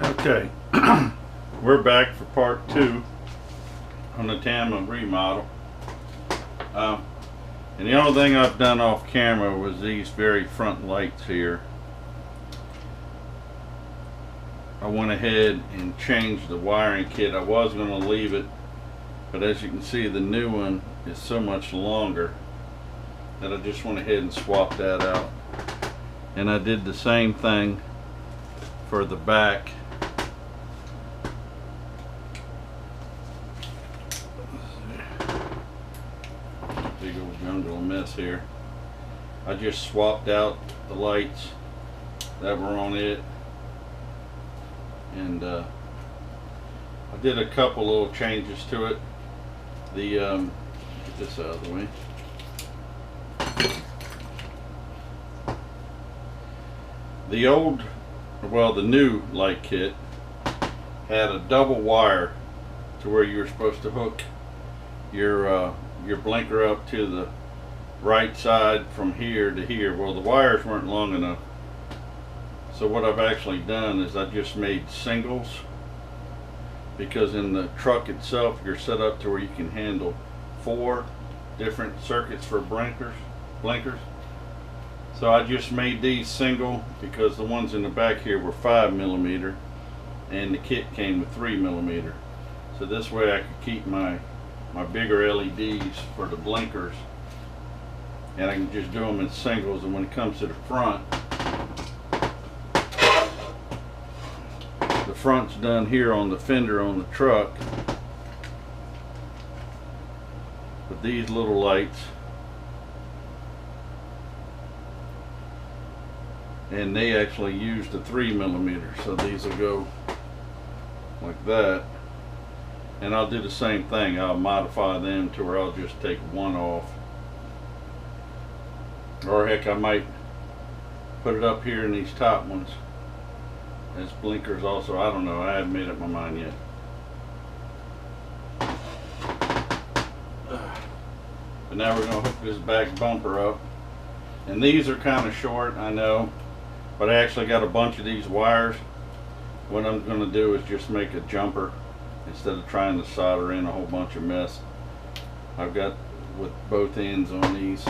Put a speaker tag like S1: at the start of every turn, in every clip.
S1: Okay, we're back for part 2 on the Tamiya remodel. And the only thing I've done off camera was these very front lights here. I went ahead and changed the wiring kit. I was going to leave it, but as you can see, the new one is so much longer that I just went ahead and swapped that out. And I did the same thing for the back. Big old jungle mess here. I just swapped out the lights that were on it, and I did a couple little changes to it. Get this out of the way. The new light kit had a double wire to where you were supposed to hook your blinker up to the right side from here to here. Well, the wires weren't long enough, so what I've actually done is I just made singles, because in the truck itself you're set up to where you can handle 4 different circuits for blinkers. So I just made these single because the ones in the back here were 5mm and the kit came with 3mm. So this way I could keep my bigger LEDs for the blinkers, and I can just do them in singles. And when it comes to the front's done here on the fender on the truck with these little lights, and they actually used a 3mm, so these will go like that. And I'll do the same thing. I'll modify them to where I'll just take one off, or heck, I might put it up here in these top ones as blinkers also. I don't know, I haven't made up my mind yet. But now we're going to hook this back bumper up, and these are kind of short, I know, but I actually got a bunch of these wires. What I'm going to do is just make a jumper instead of trying to solder in a whole bunch of mess. I've got with both ends on these.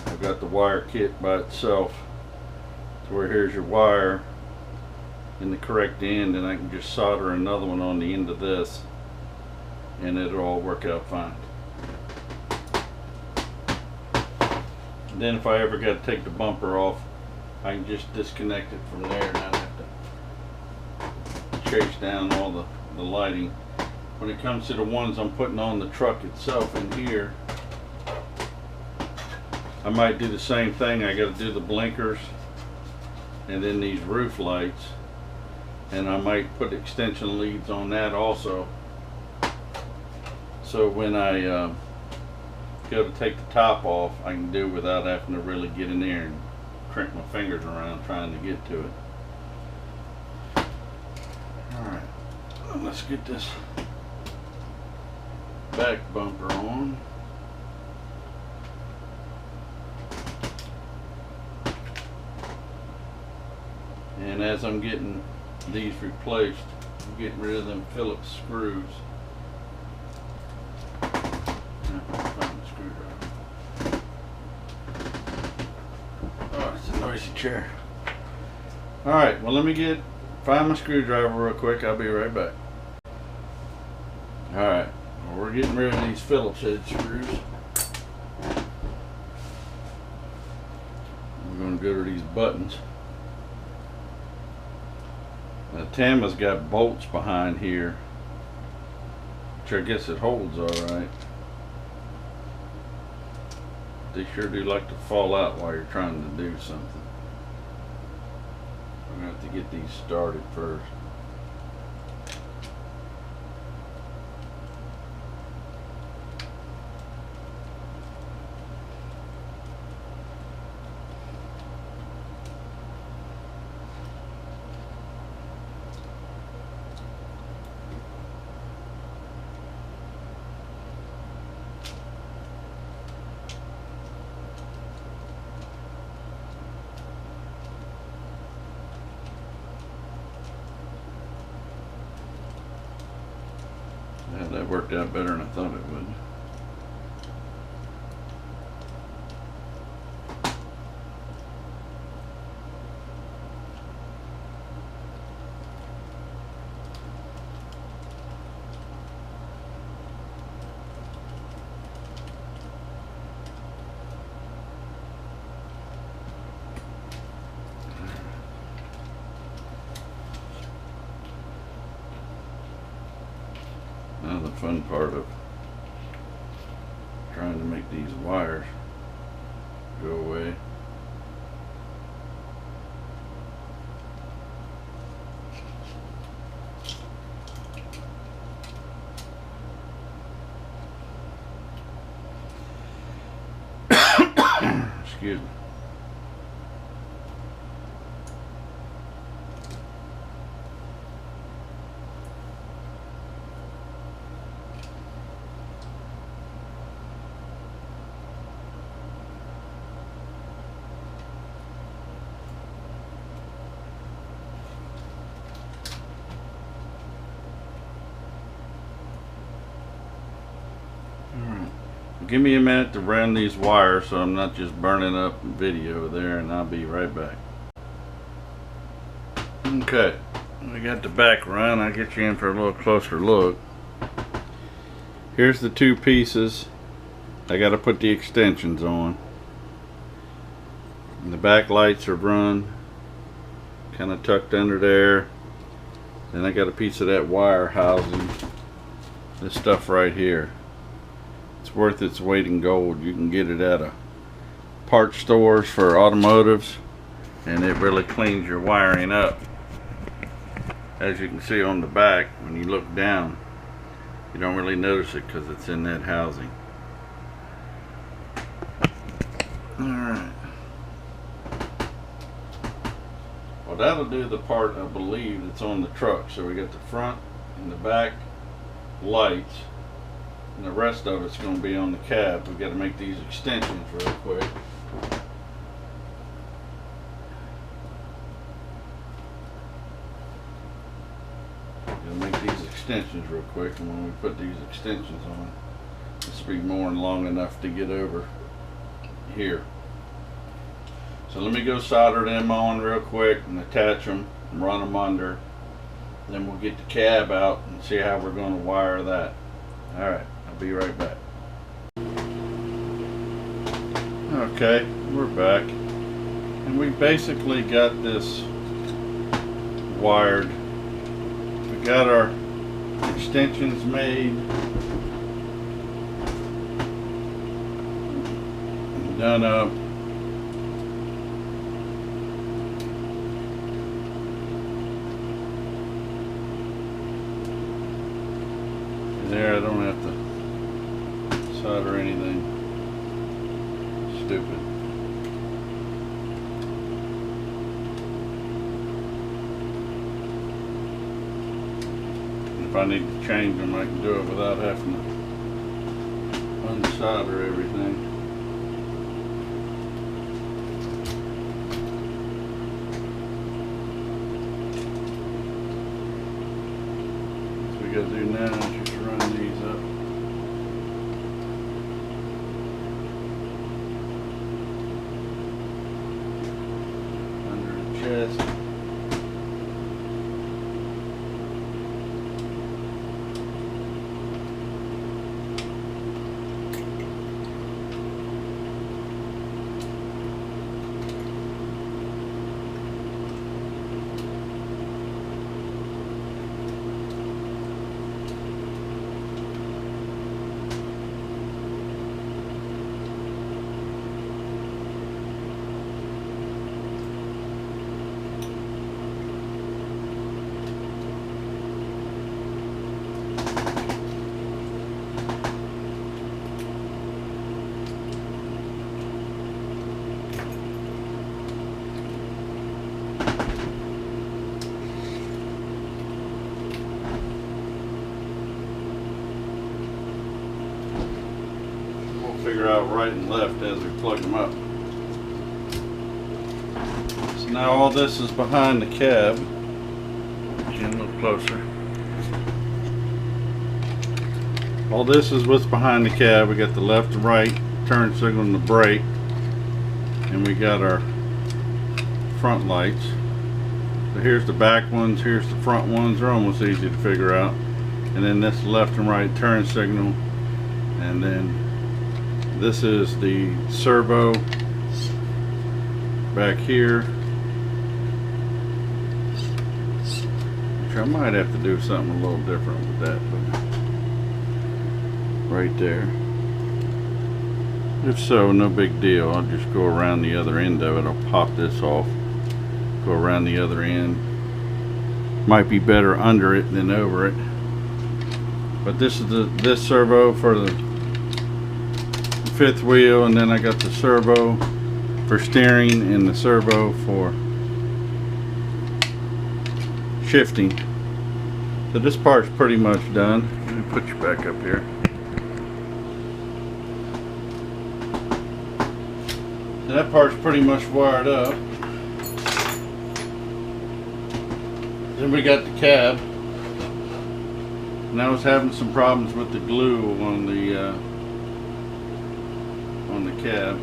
S1: I've got the wire kit by itself to where here's your wire in the correct end, and I can just solder another one on the end of this and it'll all work out fine. And then if I ever got to take the bumper off, I can just disconnect it from there and not have to chase down all the lighting. When it comes to the ones I'm putting on the truck itself in here, I might do the same thing. I got to do the blinkers and then these roof lights, and I might put extension leads on that also, so when I go to take the top off, I can do without having to really get in there and crank my fingers around trying to get to it. Alright, let's get this back bumper on. And as I'm getting these replaced, I'm getting rid of them Phillips screws. Oh, it's a noisy chair. Alright, well, let me find my screwdriver real quick. I'll be right back. Alright, well, we're getting rid of these Phillips head screws. We're going to go to these buttons. Now, Tamiya's got bolts behind here, which I guess it holds alright. They sure do like to fall out while you're trying to do something. I'm going to have to get these started first. that worked out better than I thought it would. Now the fun part of trying to make these wires go away. Excuse me. Give me a minute to run these wires so I'm not just burning up video there, and I'll be right back. Okay, we got the back run. I'll get you in for a little closer look. Here's the two pieces. I got to put the extensions on. And the back lights are run, kind of tucked under there. Then I got a piece of that wire housing this stuff right here. It's worth its weight in gold. You can get it at a parts stores for automotives, and it really cleans your wiring up. As you can see on the back, when you look down, you don't really notice it because it's in that housing. Alright. Well, that'll do the part, I believe, that's on the truck. So we got the front and the back lights, and the rest of it's going to be on the cab. We got to make these extensions real quick. We'll make these extensions real quick, and when we put these extensions on, this will be more than long enough to get over here. So let me go solder them on real quick and attach them and run them under. Then we'll get the cab out and see how we're going to wire that. Alright, I'll be right back. Okay, we're back. And we basically got this wired. We got our extensions made, done up. There, I don't have to solder anything stupid. If I need to change them, I can do it without having to unsolder everything. What we gotta do now is just run these up. Under the chest. Figure out right and left as we plug them up. So now all this is behind the cab. Get a little closer. All this is what's behind the cab. We got the left and right turn signal and the brake, and we got our front lights. So here's the back ones, here's the front ones. They're almost easy to figure out. And then this left and right turn signal, and then this is the servo back here, which I might have to do something a little different with that, but right there. If so, no big deal. I'll just go around the other end of it. I'll pop this off, go around the other end. Might be better under it than over it. But this is this servo for the fifth wheel, and then I got the servo for steering and the servo for shifting. So this part's pretty much done. Let me put you back up here. So that part's pretty much wired up. Then we got the cab. And I was having some problems with the glue on the cab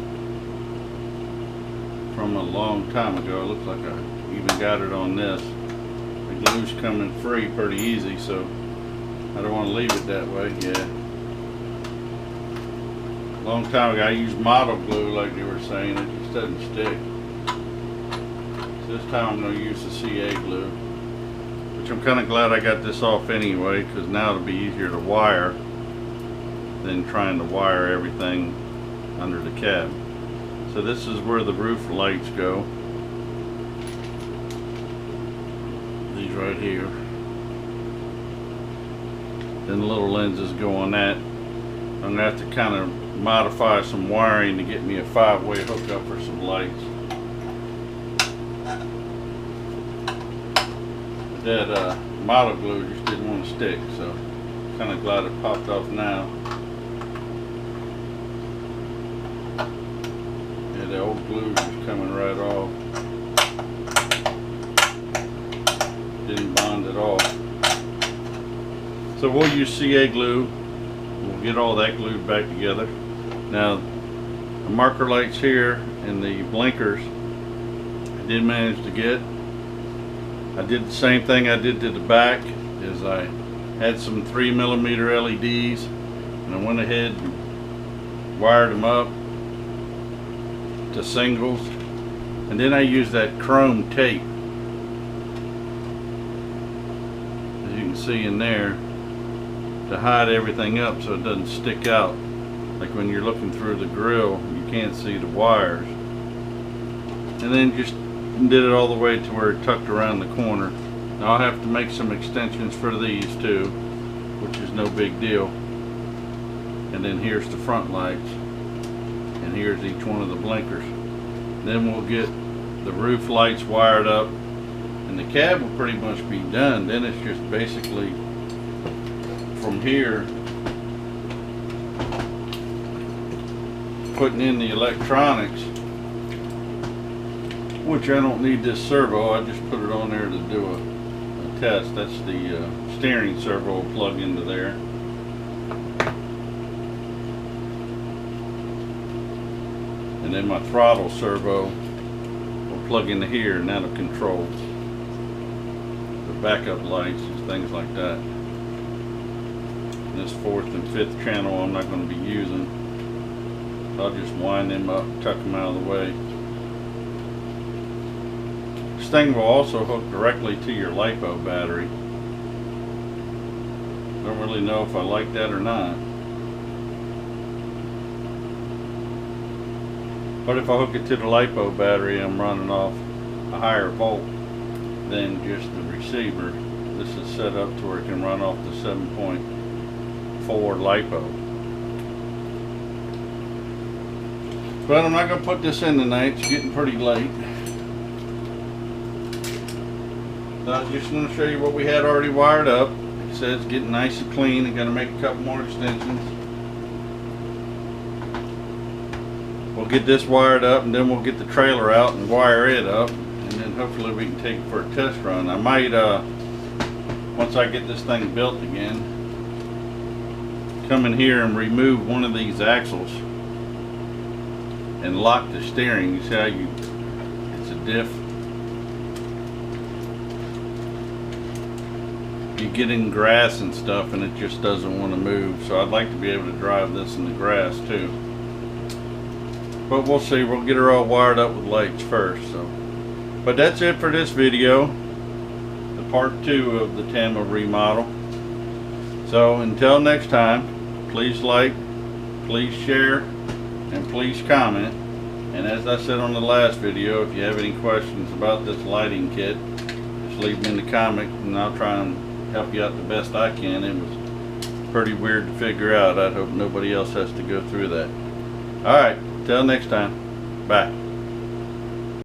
S1: from a long time ago. It looks like I even got it on this. The glue's coming free pretty easy, so I don't want to leave it that way. Yeah. A long time ago I used model glue like they were saying. It just doesn't stick. So this time I'm going to use the CA glue. Which I'm kind of glad I got this off anyway, because now it'll be easier to wire than trying to wire everything under the cab. So this is where the roof lights go. These right here. Then the little lenses go on that. I'm going to have to kind of modify some wiring to get me a 5-way hookup for some lights. That model glue just didn't want to stick, so kind of glad it popped off now. Yeah, the old glue just coming right off. Didn't bond at all. So we'll use CA glue. We'll get all that glued back together. Now the marker lights here and the blinkers I did manage to get. I did the same thing I did to the back, is I had some 3mm LEDs and I went ahead and wired them up to singles, and then I used that chrome tape, as you can see in there, to hide everything up so it doesn't stick out. Like when you're looking through the grill, you can't see the wires. And then just did it all the way to where it tucked around the corner. Now I'll have to make some extensions for these too, which is no big deal. And then here's the front lights, and here's each one of the blinkers. Then we'll get the roof lights wired up, and the cab will pretty much be done. Then it's just basically from here putting in the electronics, which I don't need this servo. I just put it on there to do a test. That's the steering servo will plug into there. And then my throttle servo will plug into here, and that'll control the backup lights and things like that. And this 4th and 5th channel I'm not going to be using. So I'll just wind them up, tuck them out of the way. This thing will also hook directly to your LiPo battery. Don't really know if I like that or not. But if I hook it to the LiPo battery, I'm running off a higher volt than just the receiver. This is set up to where it can run off the 7.4 LiPo. But I'm not going to put this in tonight. It's getting pretty late. So I'm just going to show you what we had already wired up. It says it's getting nice and clean. I'm going to make a couple more extensions. We'll get this wired up, and then we'll get the trailer out and wire it up, and then hopefully we can take it for a test run. I might, once I get this thing built again, come in here and remove one of these axles and lock the steering. You see how it's a diff. You get in grass and stuff and it just doesn't want to move. So I'd like to be able to drive this in the grass too. But we'll see. We'll get her all wired up with lights first. So, but that's it for this video. The part 2 of the Tamiya remodel. So until next time, please like, please share, and please comment. And as I said on the last video, if you have any questions about this lighting kit, just leave them in the comment and I'll try and help you out the best I can. It was pretty weird to figure out. I hope nobody else has to go through that. Alright, till next time. Bye.